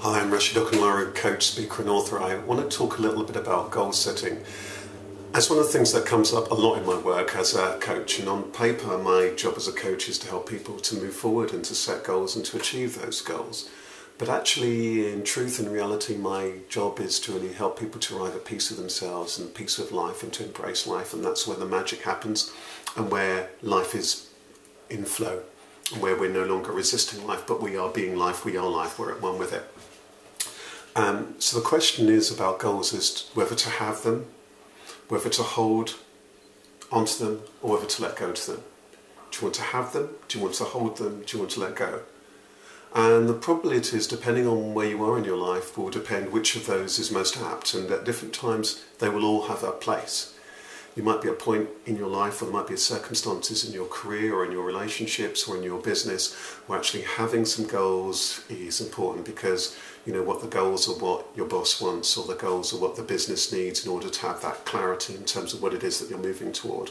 Hi, I'm Rasheed Ogunlaru, coach, speaker and author. I want to talk a little bit about goal setting. As one of the things that comes up a lot in my work as a coach, and on paper my job as a coach is to help people to move forward and to set goals and to achieve those goals. But actually, in truth and reality, my job is to really help people to arrive at peace with themselves and peace with life and to embrace life, and that's where the magic happens and where life is in flow, and where we're no longer resisting life, but we are being life, we are life, we're at one with it. So the question is about goals is whether to have them, whether to hold onto them, or whether to let go to them. Do you want to have them? Do you want to hold them? Do you want to let go? And the probabilities, depending on where you are in your life, will depend which of those is most apt, and at different times they will all have a place. You might be at a point in your life, or there might be circumstances in your career or in your relationships or in your business where actually having some goals is important, because you know what the goals are, what your boss wants, or the goals are what the business needs in order to have that clarity in terms of what it is that you're moving toward.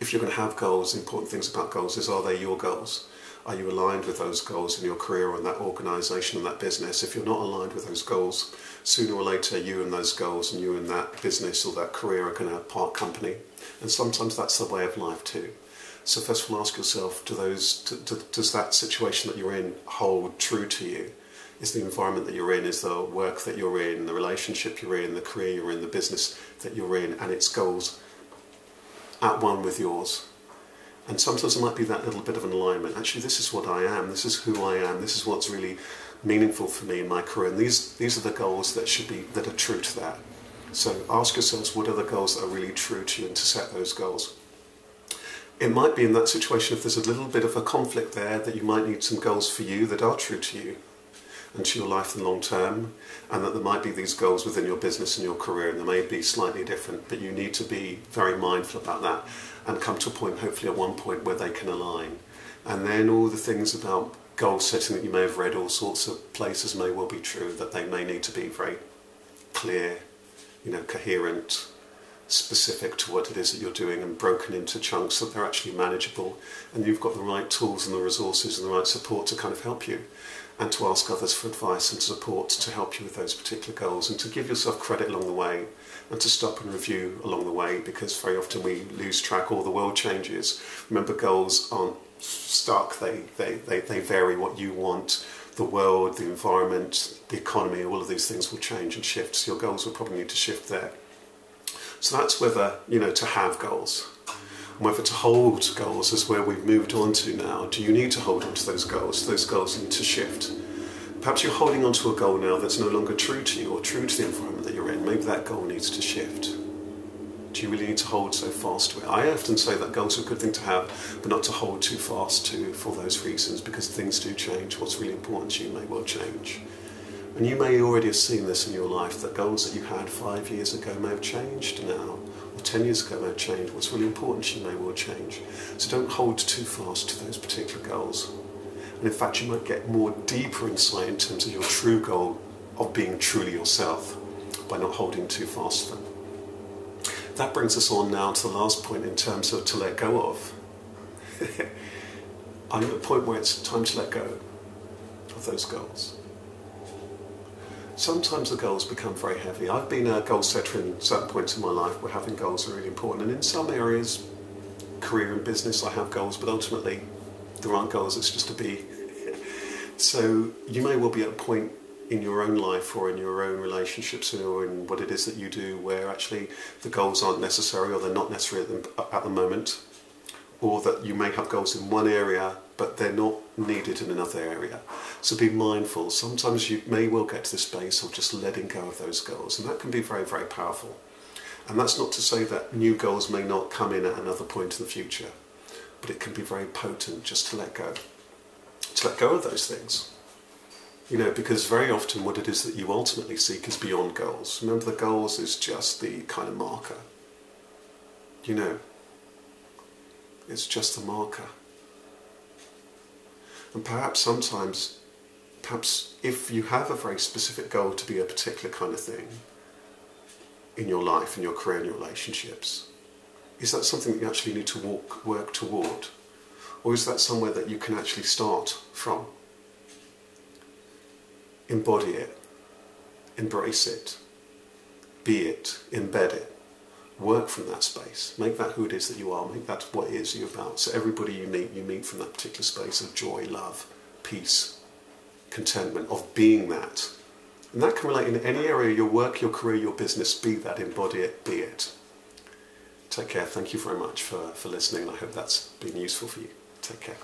If you're going to have goals, the important things about goals is, are they your goals? Are you aligned with those goals in your career or in that organisation and that business? If you're not aligned with those goals, sooner or later you and those goals and you and that business or that career are going to part company. And sometimes that's the way of life too. So first of all, ask yourself, does that situation that you're in hold true to you? Is the environment that you're in, is the work that you're in, the relationship you're in, the career you're in, the business that you're in, and its goals at one with yours? And sometimes there might be that little bit of an alignment. Actually, this is what I am, this is who I am, this is what's really meaningful for me in my career, and these are the goals that are true to that. So ask yourselves, what are the goals that are really true to you, and to set those goals. It might be in that situation, if there's a little bit of a conflict there, that you might need some goals for you that are true to you and to your life in the long term, and that there might be these goals within your business and your career, and they may be slightly different, but you need to be very mindful about that and come to a point, hopefully at one point, where they can align. And then all the things about goal setting that you may have read, all sorts of places, may well be true, that they may need to be very clear, coherent, specific to what it is that you're doing, and broken into chunks so that they're actually manageable, and you've got the right tools and the resources and the right support to kind of help you, and to ask others for advice and support to help you with those particular goals, and to give yourself credit along the way, and to stop and review along the way, because very often we lose track, or the world changes. Remember, goals aren't stuck, they vary. What you want, the world, the environment, the economy, all of these things will change and shift, so your goals will probably need to shift there. So that's whether, to have goals. And whether to hold goals is where we've moved on to now. Do you need to hold on to those goals? Those goals need to shift. Perhaps you're holding on to a goal now that's no longer true to you or true to the environment that you're in. Maybe that goal needs to shift. Do you really need to hold so fast to it? I often say that goals are a good thing to have, but not to hold too fast to for those reasons, because things do change. What's really important to you may well change. And you may already have seen this in your life, that goals that you had 5 years ago may have changed now, or 10 years ago may have changed. What's really important to you may well change. So don't hold too fast to those particular goals. And in fact, you might get more deeper insight in terms of your true goal of being truly yourself by not holding too fast to them. That brings us on now to the last point in terms of to let go of. Are you at a point where it's time to let go of those goals? Sometimes the goals become very heavy. I've been a goal setter in certain points in my life where having goals are really important, and in some areas, career and business, I have goals, but ultimately there aren't goals, it's just a be. So you may well be at a point in your own life or in your own relationships or in what it is that you do where actually the goals aren't necessary, or they're not necessary at the moment, or that you may have goals in one area but they're not needed in another area. So be mindful. Sometimes you may well get to this space of just letting go of those goals, and that can be very, very powerful. And that's not to say that new goals may not come in at another point in the future, but it can be very potent just to let go. To let go of those things. Because very often what it is that you ultimately seek is beyond goals. Remember, the goals is just the kind of marker. It's just a marker. And perhaps if you have a very specific goal to be a particular kind of thing in your life, in your career, in your relationships, is that something that you actually need to work toward? Or is that somewhere that you can actually start from? embody it, embrace it, be it, embed it. Work from that space. Make that who it is that you are. Make that what it is you're about. So everybody you meet from that particular space of joy, love, peace, contentment, of being that. And that can relate in any area, your work, your career, your business. Be that, embody it, be it. Take care. Thank you very much for listening. I hope that's been useful for you. Take care.